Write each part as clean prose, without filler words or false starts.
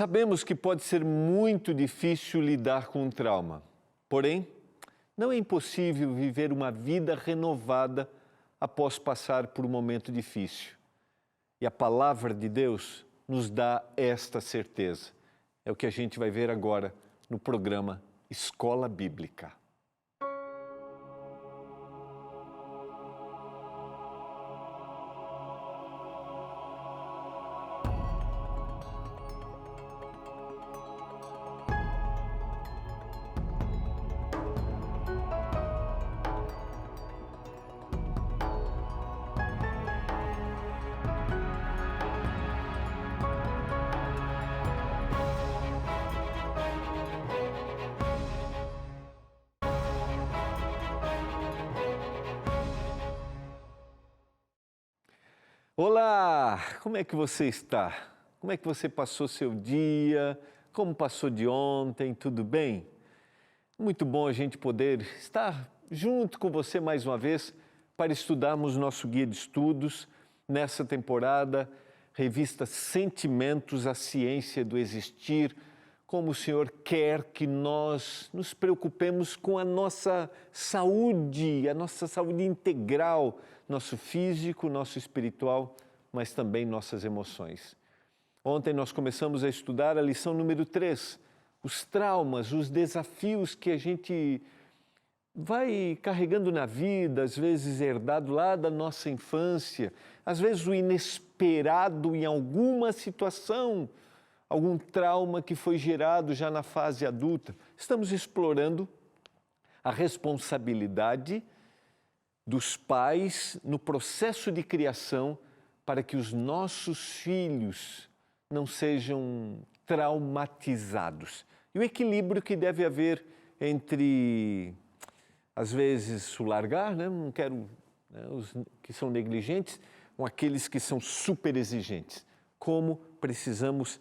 Sabemos que pode ser muito difícil lidar com o trauma, porém, não é impossível viver uma vida renovada após passar por um momento difícil. E a palavra de Deus nos dá esta certeza. É o que a gente vai ver agora no programa Escola Bíblica. Olá, como é que você está? Como é que você passou seu dia? Como passou de ontem? Tudo bem? Muito bom a gente poder estar junto com você mais uma vez para estudarmos nosso guia de estudos nessa temporada, revista Sentimentos, a Ciência do Existir, como o Senhor quer que nós nos preocupemos com a nossa saúde integral, nosso físico, nosso espiritual, mas também nossas emoções. Ontem nós começamos a estudar a lição número 3, os traumas, os desafios que a gente vai carregando na vida, às vezes herdado lá da nossa infância, às vezes o inesperado em alguma situação, algum trauma que foi gerado já na fase adulta. Estamos explorando a responsabilidade dos pais no processo de criação para que os nossos filhos não sejam traumatizados. E o equilíbrio que deve haver entre, às vezes, o largar, não quero, os que são negligentes, com aqueles que são super exigentes. Como precisamos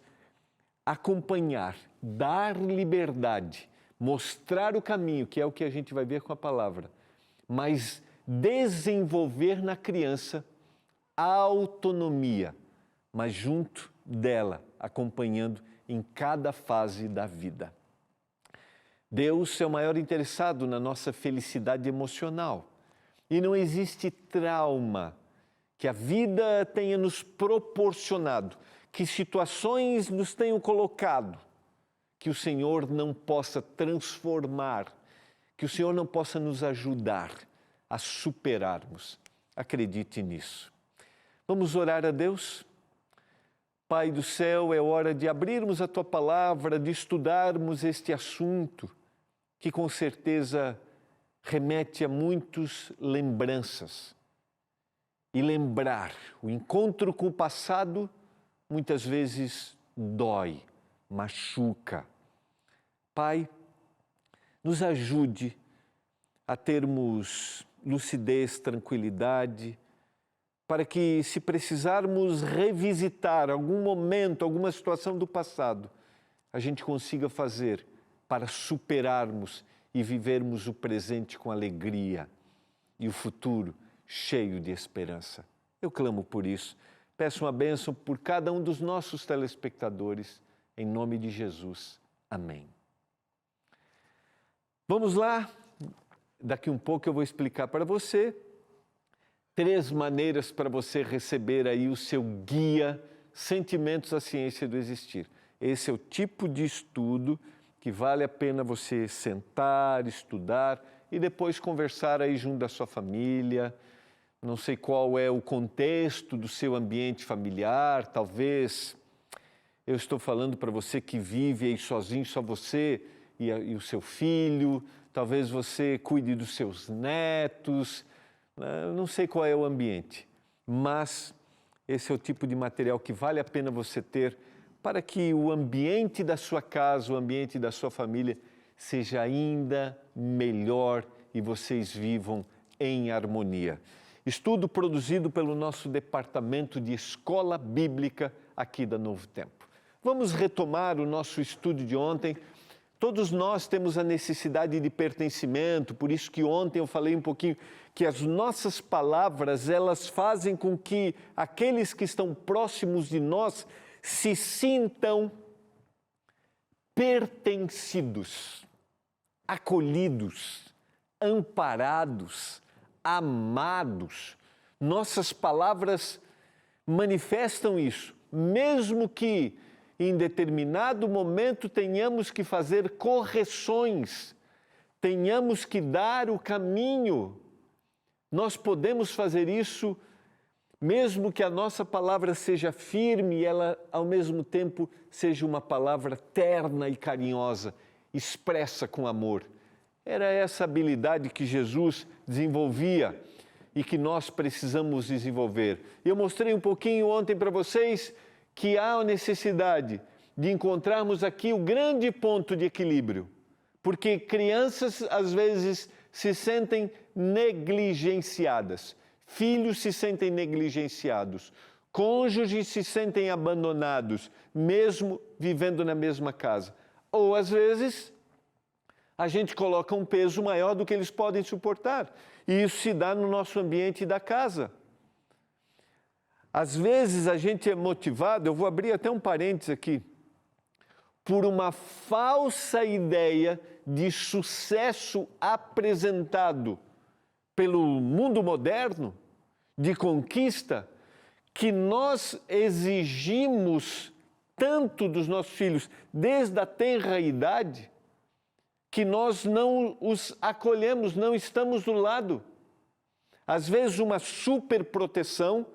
acompanhar, dar liberdade, mostrar o caminho, que é o que a gente vai ver com a palavra, mas desenvolver na criança a autonomia, mas junto dela, acompanhando em cada fase da vida. Deus é o maior interessado na nossa felicidade emocional e não existe trauma que a vida tenha nos proporcionado, que situações nos tenham colocado, que o Senhor não possa transformar, que o Senhor não possa nos ajudar a superarmos. Acredite nisso. Vamos orar a Deus? Pai do céu, é hora de abrirmos a Tua palavra, de estudarmos este assunto, que com certeza remete a muitas lembranças. E lembrar, o encontro com o passado, muitas vezes dói, machuca. Pai, nos ajude a termos lucidez, tranquilidade, para que, se precisarmos revisitar algum momento, alguma situação do passado, a gente consiga fazer para superarmos e vivermos o presente com alegria e o futuro cheio de esperança. Eu clamo por isso. Peço uma bênção por cada um dos nossos telespectadores, em nome de Jesus. Amém. Vamos lá. Daqui um pouco eu vou explicar para você 3 maneiras para você receber aí o seu guia Sentimentos, a Ciência do Existir. Esse é o tipo de estudo que vale a pena você sentar, estudar e depois conversar aí junto da sua família. Não sei qual é o contexto do seu ambiente familiar, talvez eu estou falando para você que vive aí sozinho, só você e o seu filho, talvez você cuide dos seus netos, não sei qual é o ambiente, mas esse é o tipo de material que vale a pena você ter para que o ambiente da sua casa, o ambiente da sua família seja ainda melhor e vocês vivam em harmonia. Estudo produzido pelo nosso departamento de Escola Bíblica aqui da Novo Tempo. Vamos retomar o nosso estudo de ontem. Todos nós temos a necessidade de pertencimento, por isso que ontem eu falei um pouquinho que as nossas palavras, elas fazem com que aqueles que estão próximos de nós se sintam pertencidos, acolhidos, amparados, amados. Nossas palavras manifestam isso, mesmo que em determinado momento tenhamos que fazer correções, tenhamos que dar o caminho. Nós podemos fazer isso mesmo que a nossa palavra seja firme e ela, ao mesmo tempo, seja uma palavra terna e carinhosa, expressa com amor. Era essa habilidade que Jesus desenvolvia e que nós precisamos desenvolver. Eu mostrei um pouquinho ontem para vocês que há a necessidade de encontrarmos aqui o grande ponto de equilíbrio, porque crianças, às vezes, se sentem negligenciadas. Filhos se sentem negligenciados, cônjuges se sentem abandonados, mesmo vivendo na mesma casa. Ou, às vezes, a gente coloca um peso maior do que eles podem suportar. E isso se dá no nosso ambiente da casa. Às vezes a gente é motivado, eu vou abrir até um parênteses aqui, por uma falsa ideia de sucesso apresentado pelo mundo moderno, de conquista, que nós exigimos tanto dos nossos filhos, desde a tenra idade, que nós não os acolhemos, não estamos do lado. Às vezes uma superproteção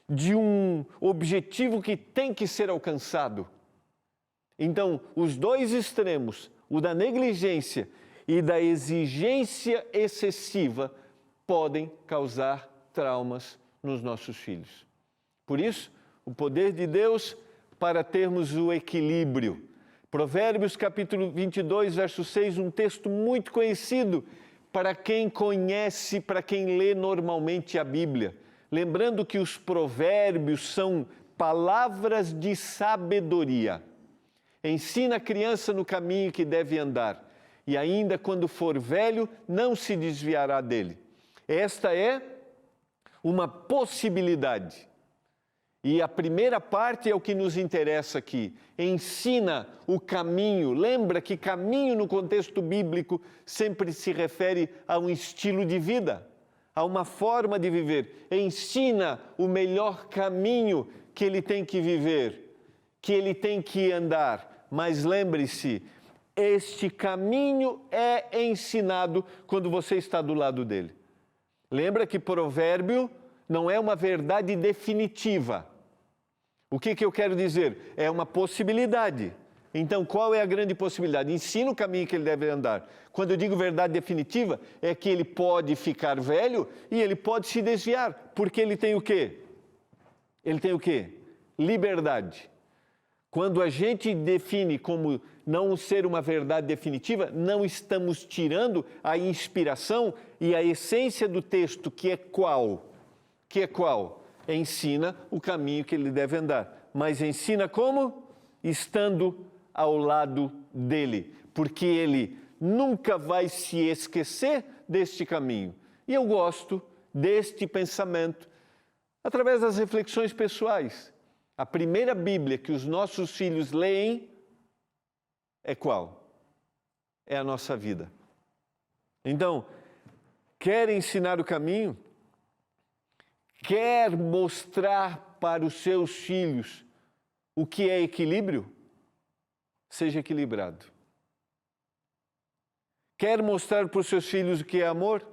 de um objetivo que tem que ser alcançado. Então, os dois extremos, o da negligência e da exigência excessiva, podem causar traumas nos nossos filhos. Por isso, o poder de Deus para termos o equilíbrio. Provérbios capítulo 22, verso 6, um texto muito conhecido para quem conhece, para quem lê normalmente a Bíblia. Lembrando que os provérbios são palavras de sabedoria. Ensina a criança no caminho que deve andar, e ainda quando for velho, não se desviará dele. Esta é uma possibilidade. E a primeira parte é o que nos interessa aqui. Ensina o caminho. Lembra que caminho no contexto bíblico sempre se refere a um estilo de vida, a uma forma de viver. Ensina o melhor caminho que ele tem que viver, que ele tem que andar. Mas lembre-se, este caminho é ensinado quando você está do lado dele. Lembra que provérbio não é uma verdade definitiva. O que eu quero dizer? É uma possibilidade. Então, qual é a grande possibilidade? Ensina o caminho que ele deve andar. Quando eu digo verdade definitiva, é que ele pode ficar velho e ele pode se desviar, porque ele tem o quê? Ele tem o quê? Liberdade. Quando a gente define como não ser uma verdade definitiva, não estamos tirando a inspiração e a essência do texto, que é qual? Que é qual? Ensina o caminho que ele deve andar. Mas ensina como? Estando ao lado dele, porque ele nunca vai se esquecer deste caminho. E eu gosto deste pensamento através das reflexões pessoais. A primeira Bíblia que os nossos filhos leem é qual? É a nossa vida. Então, quer ensinar o caminho? Quer mostrar para os seus filhos o que é equilíbrio? Seja equilibrado. Quer mostrar para os seus filhos o que é amor?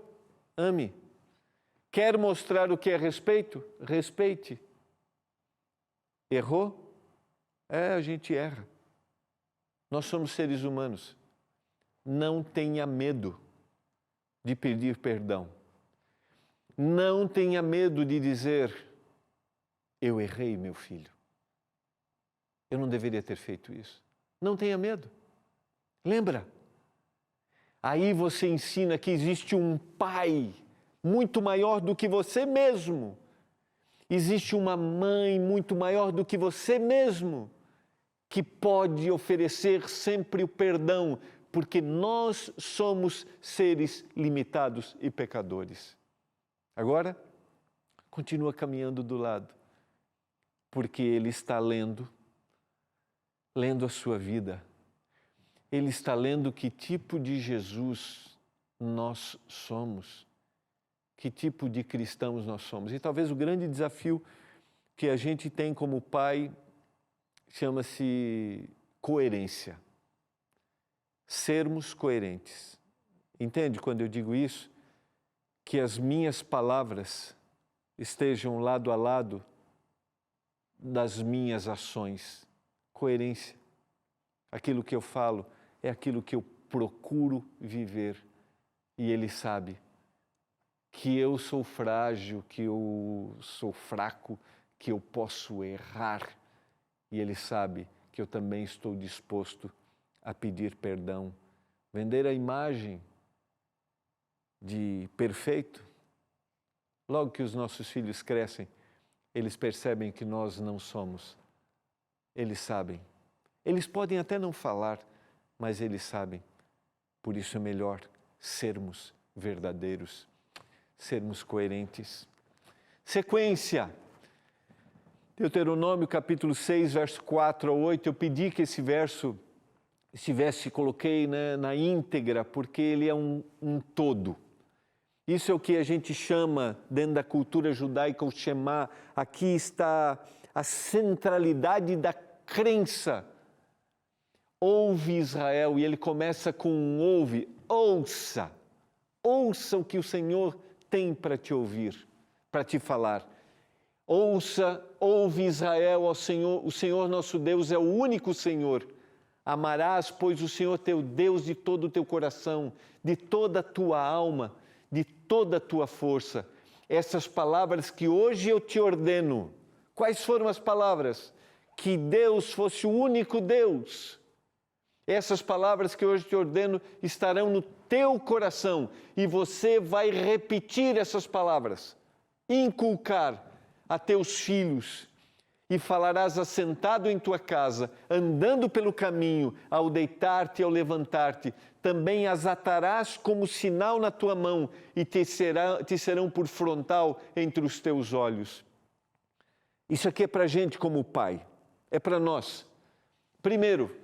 Ame. Quer mostrar o que é respeito? Respeite. Errou? A gente erra. Nós somos seres humanos. Não tenha medo de pedir perdão. Não tenha medo de dizer, eu errei, meu filho. Eu não deveria ter feito isso. Não tenha medo. Lembra? Aí você ensina que existe um pai muito maior do que você mesmo. Existe uma mãe muito maior do que você mesmo, que pode oferecer sempre o perdão, porque nós somos seres limitados e pecadores. Agora, continua caminhando do lado, porque ele está lendo a sua vida, ele está lendo que tipo de Jesus nós somos, que tipo de cristãos nós somos. E talvez o grande desafio que a gente tem como pai chama-se coerência. Sermos coerentes. Entende quando eu digo isso? Que as minhas palavras estejam lado a lado das minhas ações. Coerência. Aquilo que eu falo é aquilo que eu procuro viver. E Ele sabe que eu sou frágil, que eu sou fraco, que eu posso errar. E Ele sabe que eu também estou disposto a pedir perdão. Vender a imagem de perfeito. Logo que os nossos filhos crescem, eles percebem que nós não somos. Eles sabem. Eles podem até não falar, mas eles sabem. Por isso é melhor sermos verdadeiros, sermos coerentes. Sequência. Deuteronômio capítulo 6, verso 4 a 8. Eu pedi que esse verso coloquei na íntegra, porque ele é um todo. Isso é o que a gente chama, dentro da cultura judaica, o Shema. Aqui está a centralidade da crença. Ouve, Israel, e ele começa com um ouve, ouça. Ouça o que o Senhor tem para te ouvir, para te falar. Ouça, ouve, Israel, ao Senhor, o Senhor nosso Deus é o único Senhor. Amarás, pois, o Senhor teu Deus de todo o teu coração, de toda a tua alma, de toda a tua força. Essas palavras que hoje eu te ordeno. Quais foram as palavras? Que Deus fosse o único Deus. Essas palavras que hoje te ordeno estarão no teu coração e você vai repetir essas palavras, inculcar a teus filhos. E falarás assentado em tua casa, andando pelo caminho, ao deitar-te e ao levantar-te. Também as atarás como sinal na tua mão e te serão por frontal entre os teus olhos. Isso aqui é para a gente como pai, é para nós. Primeiro,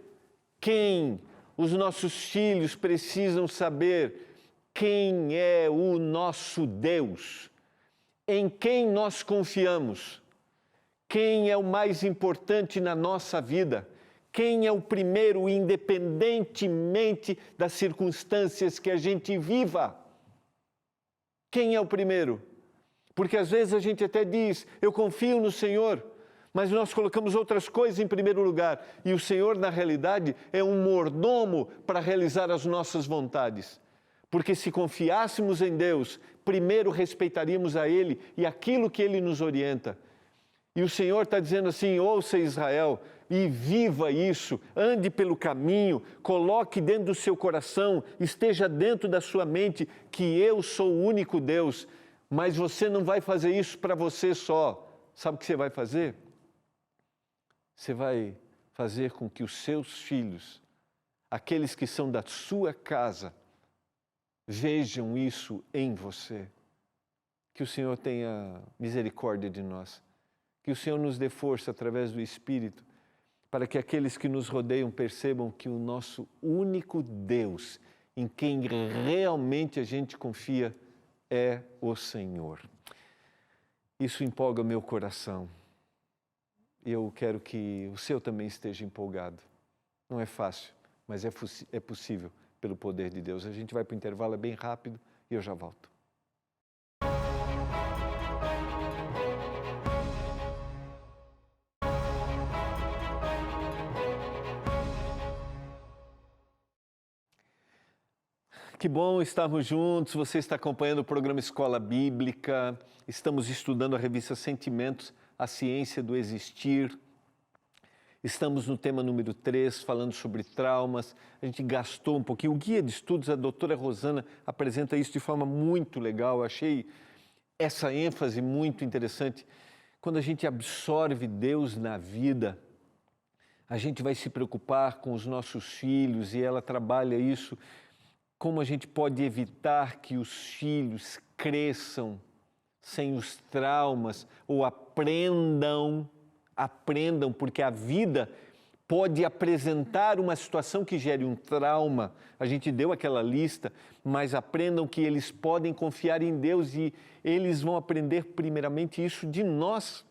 os nossos filhos precisam saber quem é o nosso Deus, em quem nós confiamos. Quem é o mais importante na nossa vida? Quem é o primeiro, independentemente das circunstâncias que a gente viva? Quem é o primeiro? Porque às vezes a gente até diz, eu confio no Senhor, mas nós colocamos outras coisas em primeiro lugar. E o Senhor, na realidade, é um mordomo para realizar as nossas vontades. Porque se confiássemos em Deus, primeiro respeitaríamos a Ele e aquilo que Ele nos orienta. E o Senhor está dizendo assim, ouça Israel, e viva isso, ande pelo caminho, coloque dentro do seu coração, esteja dentro da sua mente que eu sou o único Deus, mas você não vai fazer isso para você só. Sabe o que você vai fazer? Você vai fazer com que os seus filhos, aqueles que são da sua casa, vejam isso em você. Que o Senhor tenha misericórdia de nós. Que o Senhor nos dê força através do Espírito, para que aqueles que nos rodeiam percebam que o nosso único Deus, em quem realmente a gente confia, é o Senhor. Isso empolga meu coração. E eu quero que o seu também esteja empolgado. Não é fácil, mas é possível pelo poder de Deus. A gente vai para o intervalo, é bem rápido, e eu já volto. Que bom estarmos juntos, você está acompanhando o programa Escola Bíblica, estamos estudando a revista Sentimentos, a ciência do existir. Estamos no tema número 3, falando sobre traumas. A gente gastou um pouquinho. O guia de estudos, a doutora Rosana, apresenta isso de forma muito legal. Eu achei essa ênfase muito interessante. Quando a gente absorve Deus na vida, a gente vai se preocupar com os nossos filhos e ela trabalha isso. Como a gente pode evitar que os filhos cresçam sem os traumas ou aprendam, porque a vida pode apresentar uma situação que gere um trauma. A gente deu aquela lista, mas aprendam que eles podem confiar em Deus e eles vão aprender primeiramente isso de nós.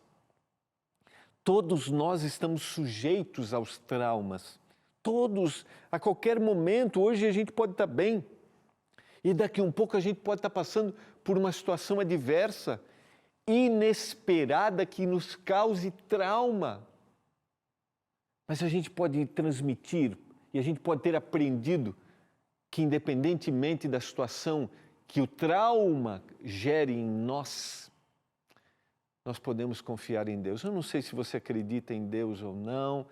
Todos nós estamos sujeitos aos traumas. Todos, a qualquer momento. Hoje a gente pode estar bem e daqui um pouco a gente pode estar passando por uma situação adversa, inesperada, que nos cause trauma. Mas a gente pode transmitir e a gente pode ter aprendido que, independentemente da situação que o trauma gere em nós, nós podemos confiar em Deus. Eu não sei se você acredita em Deus ou não,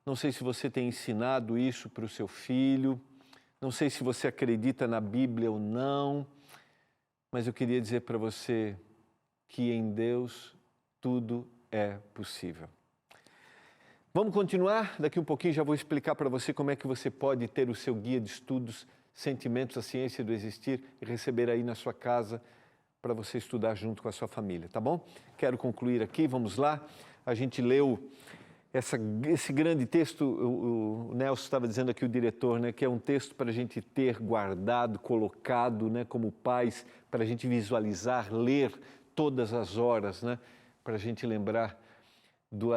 não sei se você tem ensinado isso para o seu filho, não sei se você acredita na Bíblia ou não, mas eu queria dizer para você que em Deus tudo é possível. Vamos continuar? Daqui um pouquinho já vou explicar para você como é que você pode ter o seu guia de estudos, Sentimentos, a Ciência do Existir, e receber aí na sua casa para você estudar junto com a sua família, tá bom? Quero concluir aqui, vamos lá. A gente leu esse grande texto, o Nelson estava dizendo aqui, o diretor, né, que é um texto para a gente ter guardado, colocado, né, como pais, para a gente visualizar, ler todas as horas, né, para a gente lembrar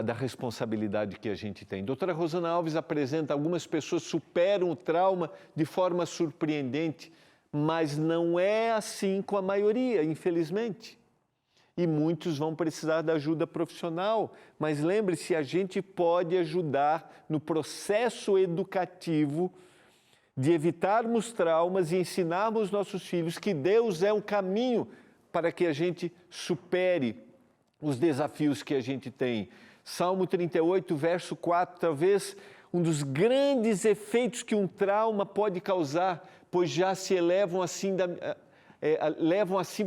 da responsabilidade que a gente tem. Doutora Rosana Alves apresenta: algumas pessoas superam o trauma de forma surpreendente, mas não é assim com a maioria, infelizmente. E muitos vão precisar da ajuda profissional, mas lembre-se, a gente pode ajudar no processo educativo de evitarmos traumas e ensinarmos nossos filhos que Deus é o caminho para que a gente supere os desafios que a gente tem. Salmo 38, verso 4, talvez um dos grandes efeitos que um trauma pode causar, pois já se levam acima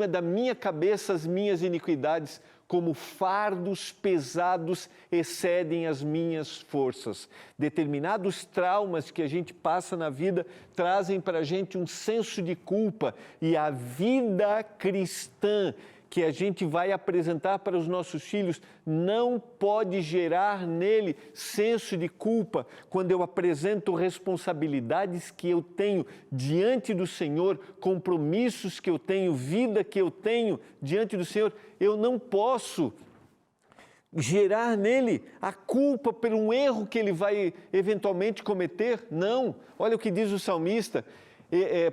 da minha cabeça as minhas iniquidades, como fardos pesados excedem as minhas forças. Determinados traumas que a gente passa na vida trazem para a gente um senso de culpa, e a vida cristã que a gente vai apresentar para os nossos filhos não pode gerar nele senso de culpa. Quando eu apresento responsabilidades que eu tenho diante do Senhor, compromissos que eu tenho, vida que eu tenho diante do Senhor, eu não posso gerar nele a culpa por um erro que ele vai eventualmente cometer. Não. Olha o que diz o salmista: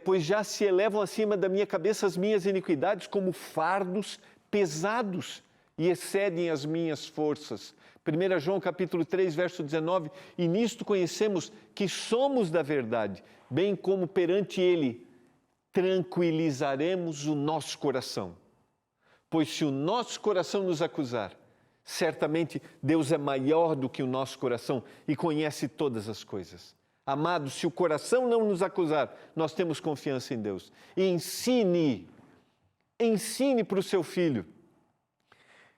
pois já se elevam acima da minha cabeça as minhas iniquidades como fardos pesados e excedem as minhas forças. 1 João capítulo 3, verso 19, e nisto conhecemos que somos da verdade, bem como perante Ele tranquilizaremos o nosso coração. Pois se o nosso coração nos acusar, certamente Deus é maior do que o nosso coração e conhece todas as coisas. Amados, se o coração não nos acusar, nós temos confiança em Deus. E ensine para o seu filho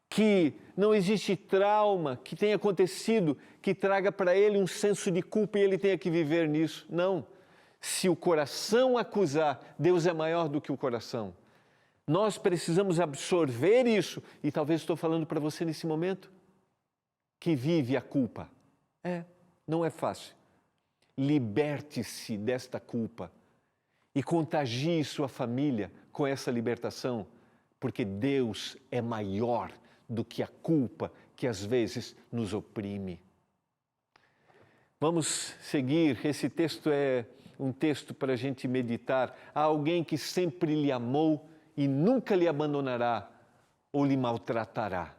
que não existe trauma que tenha acontecido que traga para ele um senso de culpa e ele tenha que viver nisso. Não. Se o coração acusar, Deus é maior do que o coração. Nós precisamos absorver isso, e talvez estou falando para você nesse momento que vive a culpa. Não é fácil. Liberte-se desta culpa e contagie sua família com essa libertação, porque Deus é maior do que a culpa que às vezes nos oprime. Vamos seguir. Esse texto é um texto para a gente meditar. Há alguém que sempre lhe amou e nunca lhe abandonará ou lhe maltratará.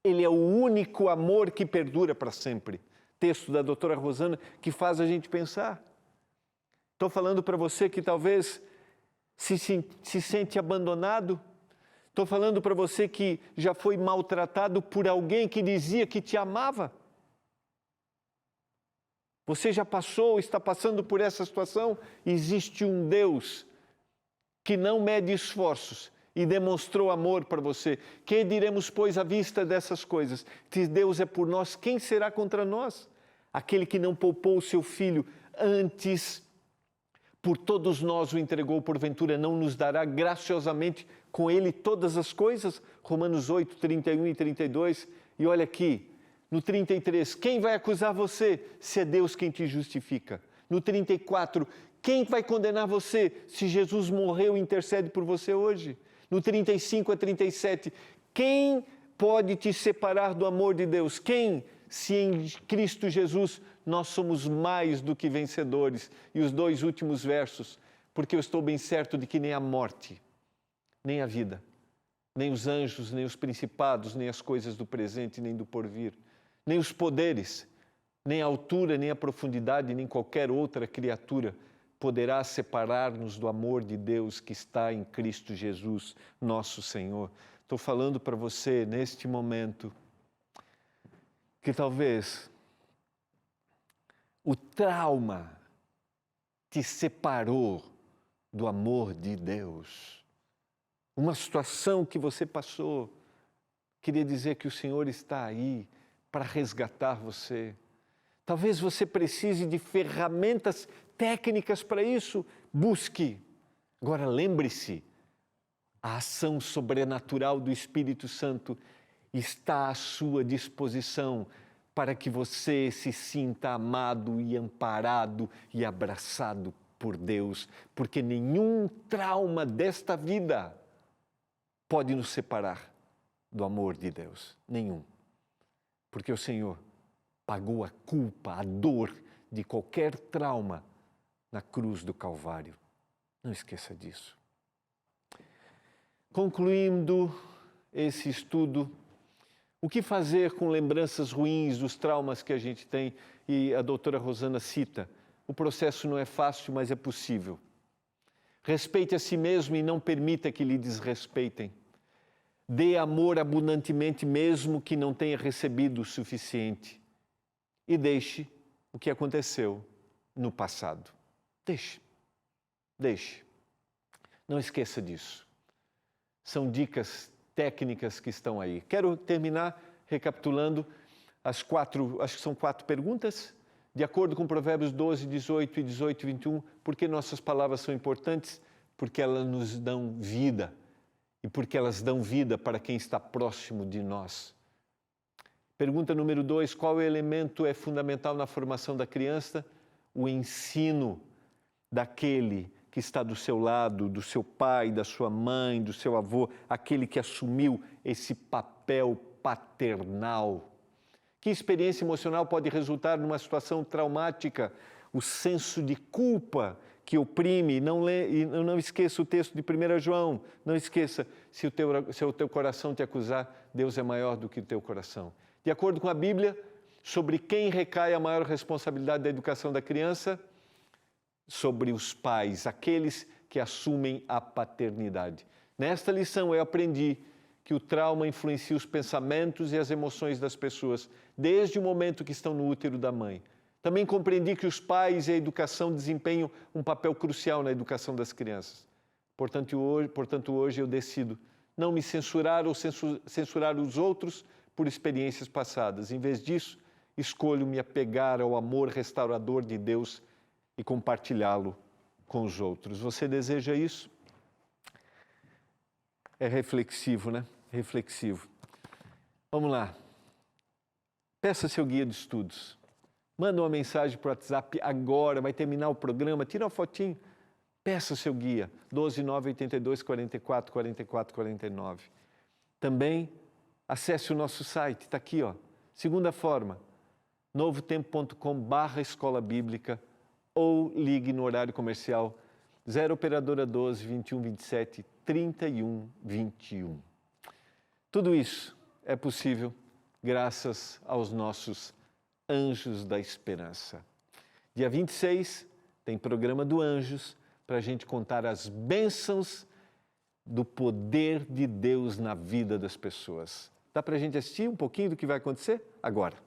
Ele é o único amor que perdura para sempre. Texto da doutora Rosana que faz a gente pensar. Estou falando para você que talvez se sente abandonado. Estou falando para você que já foi maltratado por alguém que dizia que te amava. Você já passou, está passando por essa situação? Existe um Deus que não mede esforços e demonstrou amor para você. Que diremos, pois, à vista dessas coisas? Se Deus é por nós, quem será contra nós? Aquele que não poupou o seu Filho, antes por todos nós o entregou, porventura não nos dará graciosamente com Ele todas as coisas? Romanos 8, 31 e 32. E olha aqui, No 33, quem vai acusar você se é Deus quem te justifica? No 34, quem vai condenar você se Jesus morreu e intercede por você hoje? No 35 a 37, quem pode te separar do amor de Deus? Quem, se em Cristo Jesus nós somos mais do que vencedores? E os 2 últimos versos, porque eu estou bem certo de que nem a morte, nem a vida, nem os anjos, nem os principados, nem as coisas do presente, nem do porvir, nem os poderes, nem a altura, nem a profundidade, nem qualquer outra criatura poderá separar-nos do amor de Deus que está em Cristo Jesus, nosso Senhor. Estou falando para você neste momento que talvez o trauma te separou do amor de Deus. Uma situação que você passou, queria dizer que o Senhor está aí para resgatar você. Talvez você precise de ferramentas técnicas para isso. Busque. Agora lembre-se, a ação sobrenatural do Espírito Santo está à sua disposição para que você se sinta amado e amparado e abraçado por Deus, porque nenhum trauma desta vida pode nos separar do amor de Deus. Nenhum. Porque o Senhor pagou a culpa, a dor de qualquer trauma na cruz do Calvário. Não esqueça disso. Concluindo esse estudo, o que fazer com lembranças ruins dos traumas que a gente tem? E a doutora Rosana cita, o processo não é fácil, mas é possível. Respeite a si mesmo e não permita que lhe desrespeitem. Dê amor abundantemente, mesmo que não tenha recebido o suficiente. E deixe o que aconteceu no passado. Deixe. Não esqueça disso. São dicas técnicas que estão aí. Quero terminar recapitulando acho que são 4 perguntas. De acordo com Provérbios 12, 18 e 18 e 21, por que nossas palavras são importantes? Porque elas nos dão vida. E porque elas dão vida para quem está próximo de nós. Pergunta número 2, qual elemento é fundamental na formação da criança? O ensino daquele que está do seu lado, do seu pai, da sua mãe, do seu avô, aquele que assumiu esse papel paternal. Que experiência emocional pode resultar numa situação traumática? O senso de culpa que oprime. Não esqueça o texto de 1 João. Não esqueça, se o teu coração te acusar, Deus é maior do que o teu coração. De acordo com a Bíblia, sobre quem recai a maior responsabilidade da educação da criança? Sobre os pais, aqueles que assumem a paternidade. Nesta lição eu aprendi que o trauma influencia os pensamentos e as emoções das pessoas, desde o momento que estão no útero da mãe. Também compreendi que os pais e a educação desempenham um papel crucial na educação das crianças. Portanto, hoje eu decido não me censurar ou censurar os outros por experiências passadas. Em vez disso, escolho me apegar ao amor restaurador de Deus e compartilhá-lo com os outros. Você deseja isso? É reflexivo, né? Reflexivo. Vamos lá. Peça seu guia de estudos. Manda uma mensagem para o WhatsApp agora, vai terminar o programa, tira uma fotinho. Peça seu guia, 12 982 44 44 49. Também acesse o nosso site, está aqui, ó. Segunda forma, novotempo.com/escola bíblica ou ligue no horário comercial 0 operadora 12 21 27 31 21. Tudo isso é possível graças aos nossos Anjos da Esperança. Dia 26 tem programa do Anjos para a gente contar as bênçãos do poder de Deus na vida das pessoas. Dá para a gente assistir um pouquinho do que vai acontecer agora?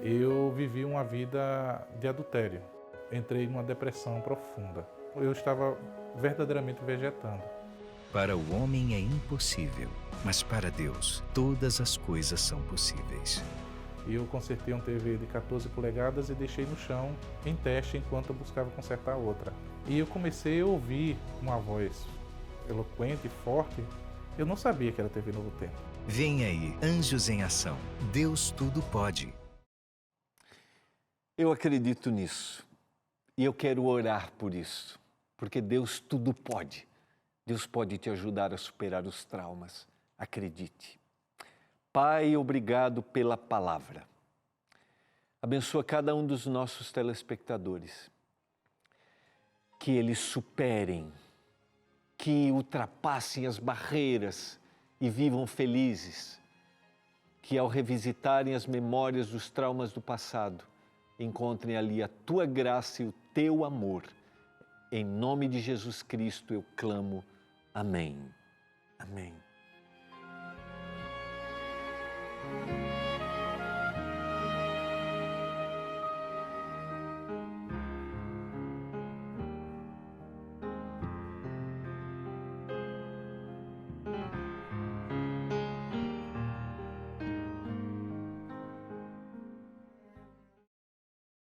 Eu vivi uma vida de adultério. Entrei numa depressão profunda. Eu estava verdadeiramente vegetando. Para o homem é impossível, mas para Deus todas as coisas são possíveis. Eu consertei uma TV de 14 polegadas e deixei no chão em teste enquanto eu buscava consertar outra. E eu comecei a ouvir uma voz eloquente e forte. Eu não sabia que era TV Novo Tempo. Vem aí, Anjos em Ação. Deus tudo pode. Eu acredito nisso e eu quero orar por isso, porque Deus tudo pode. Deus pode te ajudar a superar os traumas. Acredite. Pai, obrigado pela palavra. Abençoa cada um dos nossos telespectadores. Que eles superem, que ultrapassem as barreiras e vivam felizes. Que ao revisitarem as memórias dos traumas do passado, encontrem ali a tua graça e o teu amor. Em nome de Jesus Cristo eu clamo. Amém. Amém.